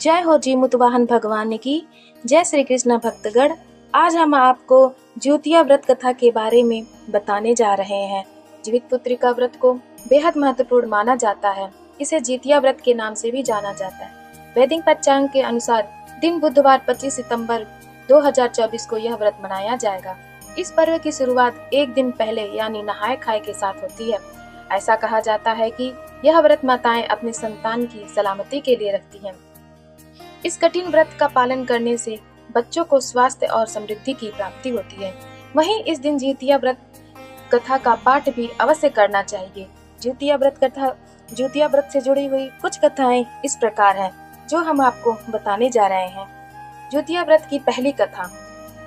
जय हो जीमुत वाहन भगवान की। जय श्री कृष्ण भक्तगण। आज हम आपको ज्योतिया व्रत कथा के बारे में बताने जा रहे हैं। जीवित पुत्रिका व्रत को बेहद महत्वपूर्ण माना जाता है। इसे जितिया व्रत के नाम से भी जाना जाता है। वैदिक पंचांग के अनुसार दिन बुधवार 25 सितंबर 2024 को यह व्रत मनाया जाएगा। इस पर्व की शुरुआत एक दिन पहले यानी नहाए खाए के साथ होती है। ऐसा कहा जाता है कि यह व्रत माताएं अपने संतान की सलामती के लिए रखती हैं। इस कठिन व्रत का पालन करने से बच्चों को स्वास्थ्य और समृद्धि की प्राप्ति होती है। वहीं इस दिन जितिया व्रत कथा का पाठ भी अवश्य करना चाहिए। जितिया व्रत से जुड़ी हुई कुछ कथाएं इस प्रकार हैं, जो हम आपको बताने जा रहे हैं। जितिया व्रत की पहली कथा।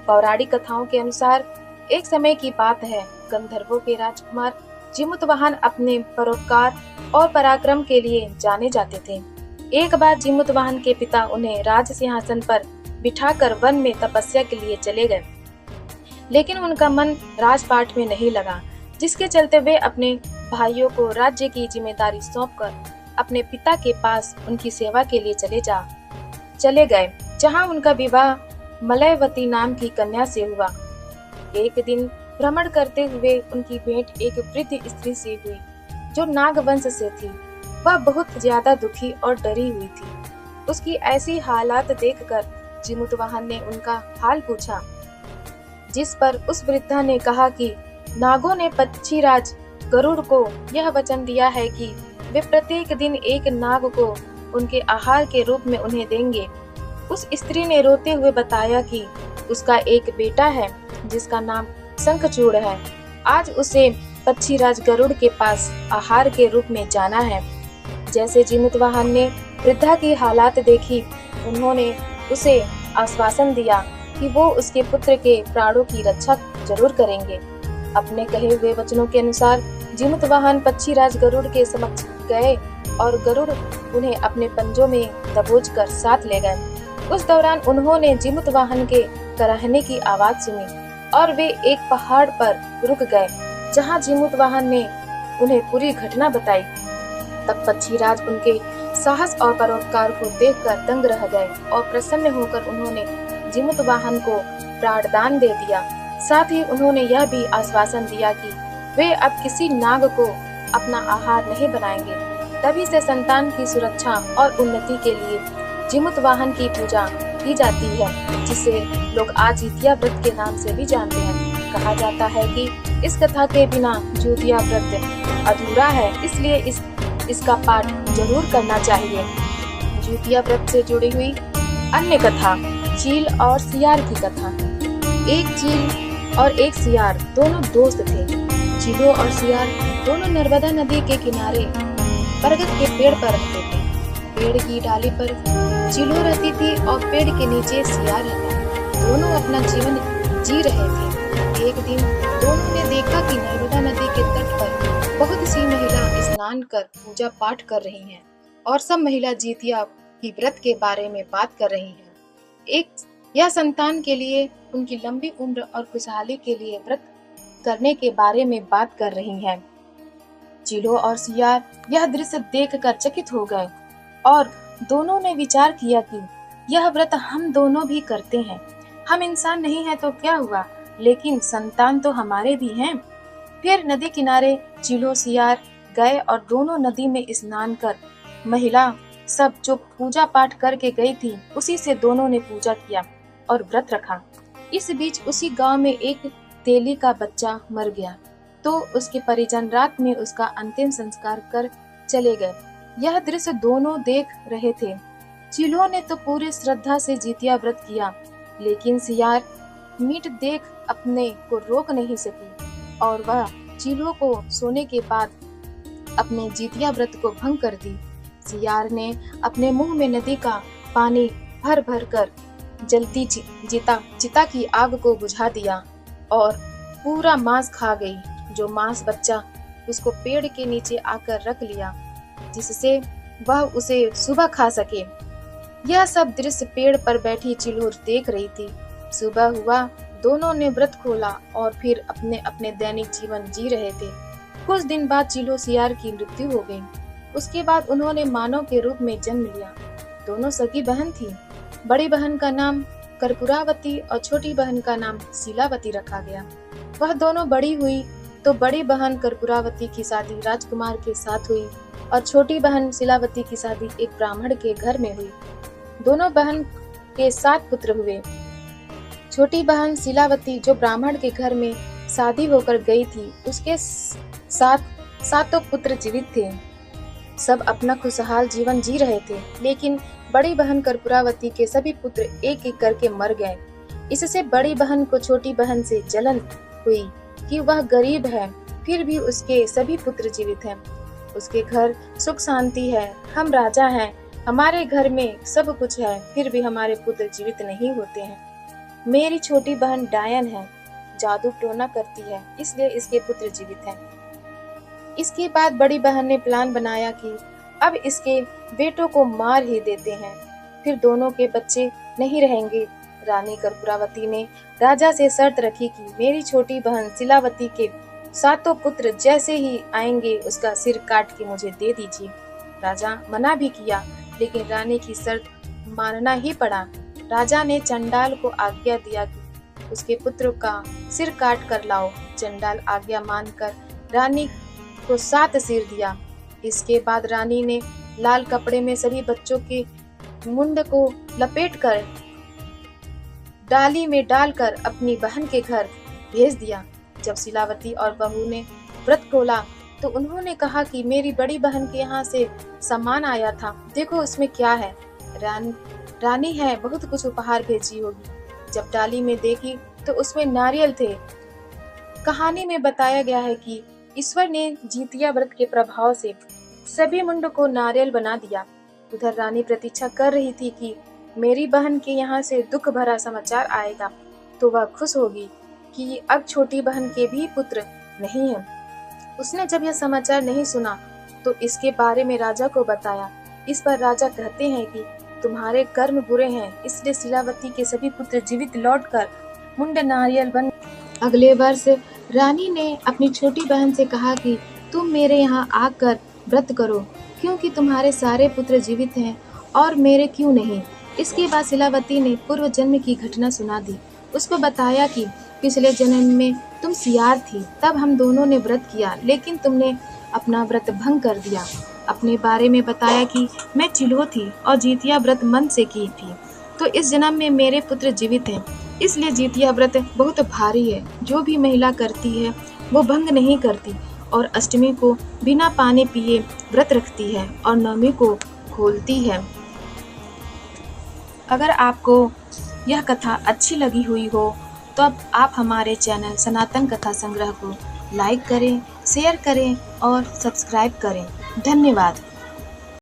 पौराणिक कथाओं के अनुसार एक समय की बात है, गंधर्वों के राजकुमार जिमुतवाहन अपने परोपकार और पराक्रम के लिए जाने जाते थे। एक बार जिमुतवाहन के पिता उन्हें राज सिंहासन पर बिठाकर वन में तपस्या के लिए चले गए, लेकिन उनका मन राजपाट में नहीं लगा, जिसके चलते वे अपने भाइयों को राज्य की जिम्मेदारी सौंपकर अपने पिता के पास उनकी सेवा के लिए चले गए, जहां उनका विवाह मलयवती नाम की कन्या से हुआ। एक दिन भ्रमण करते हुए उनकी भेंट एक वृद्ध स्त्री से हुई, जो नागवंश से थी। वह बहुत ज्यादा दुखी और डरी हुई थी। उसकी ऐसी हालात देखकर जिमुतवाहन ने उनका हाल पूछा, जिस पर उस वृद्धा ने कहा कि नागों ने पक्षीराज गरुड़ को यह वचन दिया है कि वे प्रत्येक दिन एक नाग को उनके आहार के रूप में उन्हें देंगे। उस स्त्री ने रोते हुए बताया कि उसका एक बेटा है, जिसका नाम शंखचूड़ है। आज उसे पक्षीराज गरुड़ के पास आहार के रूप में जाना है। जैसे जिमुतवाहन ने वृद्धा की हालात देखी, उन्होंने उसे आश्वासन दिया कि वो उसके पुत्र के प्राणों की रक्षा जरूर करेंगे। अपने कहे हुए वचनों के अनुसार जिमुतवाहन पक्षीराज गरुड़ के समक्ष गए और गरुड़ उन्हें अपने पंजों में दबोचकर साथ ले गए। उस दौरान उन्होंने जिमुतवाहन के कराहने की आवाज सुनी और वे एक पहाड़ पर रुक गए, जहां जिमुतवाहन ने उन्हें पूरी घटना बताई। तब पक्षीराज उनके साहस और परोपकार को देखकर दंग रह गए और प्रसन्न होकर उन्होंने जिमुतवाहन को प्राणदान दे दिया। साथ ही उन्होंने यह भी आश्वासन दिया कि वे अब किसी नाग को अपना आहार नहीं बनाएंगे। तभी से संतान की सुरक्षा और उन्नति के लिए जिमुतवाहन की पूजा की जाती है, जिसे लोग आज जितिया व्रत के नाम से भी जानते हैं। कहा जाता है कि इस कथा के बिना जितिया व्रत अधूरा है, इसलिए इसका पाठ जरूर करना चाहिए। जितिया व्रत से जुड़ी हुई अन्य कथा। चील और सियार की कथा। एक चील और एक सियार दोनों दोस्त थे। चीलों और सियार दोनों नर्मदा नदी के किनारे बरगद के पेड़ पर रहते थे। पेड़ की डाली पर चीलों रहती थी और पेड़ के नीचे सियार रहता। दोनों अपना जीवन जी रहे थे। एक दिन दोनों ने देखा कि नर्मदा नदी के तट पर बहुत सी महिला स्नान कर पूजा पाठ कर रही हैं और सब महिला जितिया की व्रत के बारे में बात कर रही हैं। यह संतान के लिए, उनकी लंबी उम्र और खुशहाली के लिए व्रत करने के बारे में बात कर रही हैं। चीलों और सियार यह दृश्य देखकर चकित हो गए और दोनों ने विचार किया कि यह व्रत हम दोनों भी करते हैं। हम इंसान नहीं है तो क्या हुआ, लेकिन संतान तो हमारे भी हैं। फिर नदी किनारे चीलों सियार गए और दोनों नदी में स्नान कर महिला सब जो पूजा पाठ करके गई थी, उसी से दोनों ने पूजा किया और व्रत रखा। इस बीच उसी गांव में एक तेली का बच्चा मर गया, तो उसके परिजन रात में उसका अंतिम संस्कार कर चले गए। यह दृश्य दोनों देख रहे थे। चीलों ने तो पूरी श्रद्धा से जितिया व्रत किया, लेकिन सियार मीट देख अपने को रोक नहीं सकी और वह चीलों को सोने के बाद अपने जितिया व्रत को भंग कर दी। सियार ने अपने मुंह में नदी का पानी भर भर कर जलती चिता की आग को बुझा दिया और पूरा मांस खा गई। जो मांस बच्चा उसको पेड़ के नीचे आकर रख लिया, जिससे वह उसे सुबह खा सके। यह सब दृश्य पेड़ पर बैठी चिल्लूर देख रही थी। सुबह हुआ, दोनों ने व्रत खोला और फिर अपने अपने दैनिक जीवन जी रहे थे। कुछ दिन बाद चिलो सियार की मृत्यु हो गई। उसके बाद उन्होंने मानव के रूप में जन्म लिया। दोनों सगी बहन थी। बड़ी बहन का नाम कर्पूरावती और छोटी बहन का नाम शीलावती रखा गया। वह दोनों बड़ी हुई तो बड़ी बहन कर्पूरावती की शादी राजकुमार के साथ हुई और छोटी बहन शीलावती की शादी एक ब्राह्मण के घर में हुई। दोनों बहन के 7 पुत्र हुए। छोटी बहन शीलावती जो ब्राह्मण के घर में शादी होकर गई थी, उसके 7 पुत्र जीवित थे। सब अपना खुशहाल जीवन जी रहे थे, लेकिन बड़ी बहन कर्पूरावती के सभी पुत्र एक एक करके मर गए। इससे बड़ी बहन को छोटी बहन से जलन हुई कि वह गरीब है, फिर भी उसके सभी पुत्र जीवित हैं। उसके घर सुख शांति है, हम राजा हैं, हमारे घर में सब कुछ है, फिर भी हमारे पुत्र जीवित नहीं होते हैं। मेरी छोटी बहन डायन है, जादू टोना करती है, इसलिए इसके पुत्र जीवित हैं। इसके बाद बड़ी बहन ने प्लान बनाया कि अब इसके बेटों को मार ही देते हैं, फिर दोनों के बच्चे नहीं रहेंगे। रानी कर्पूरावती ने राजा से शर्त रखी कि मेरी छोटी बहन शीलावती के 7 पुत्र जैसे ही आएंगे उसका सिर काट के मुझे दे दीजिए। राजा मना भी किया, लेकिन रानी की शर्त मानना ही पड़ा। राजा ने चंडाल को आज्ञा दिया कि उसके पुत्रों का सिर काट कर लाओ। चंडाल आज्ञा मानकर रानी को 7 सिर दिया। इसके बाद रानी ने लाल कपड़े में सभी बच्चों के मुंड को लपेटकर डाली में डालकर अपनी बहन के घर भेज दिया। जब शीलावती और बहू ने व्रत खोला तो उन्होंने कहा कि मेरी बड़ी बहन के यहाँ से सामान आया था, देखो उसमें क्या है। रानी है, बहुत कुछ उपहार भेजी होगी। जब डाली में देखी तो उसमें नारियल थे। कहानी में बताया गया है कि ईश्वर ने जीतिया व्रत के प्रभाव से सभी मुंड को नारियल बना दिया। उधर रानी प्रतीक्षा कर रही थी कि मेरी बहन के यहाँ से दुख भरा समाचार आएगा तो वह खुश होगी कि अब छोटी बहन के भी पुत्र नहीं हैं। उसने जब यह समाचार नहीं सुना तो इसके बारे में राजा को बताया। इस पर राजा कहते हैं कि तुम्हारे कर्म बुरे हैं, इसलिए शीलावती के सभी पुत्र जीवित लौटकर मुंड नारियल बन। अगले वर्ष रानी ने अपनी छोटी बहन से कहा कि तुम मेरे यहाँ आकर व्रत करो, क्योंकि तुम्हारे सारे पुत्र जीवित हैं और मेरे क्यों नहीं। इसके बाद शीलावती ने पूर्व जन्म की घटना सुना दी। उसको बताया कि पिछले जन्म में तुम सियार थी, तब हम दोनों ने व्रत किया, लेकिन तुमने अपना व्रत भंग कर दिया। अपने बारे में बताया कि मैं चिल्हो थी और जीतिया व्रत मन से की थी, तो इस जन्म में मेरे पुत्र जीवित हैं, इसलिए जीतिया व्रत बहुत भारी है। जो भी महिला करती है वो भंग नहीं करती और अष्टमी को बिना पानी पिए व्रत रखती है और नवमी को खोलती है। अगर आपको यह कथा अच्छी लगी हुई हो तो अब आप हमारे चैनल सनातन कथा संग्रह को लाइक करें, शेयर करें और सब्सक्राइब करें। धन्यवाद।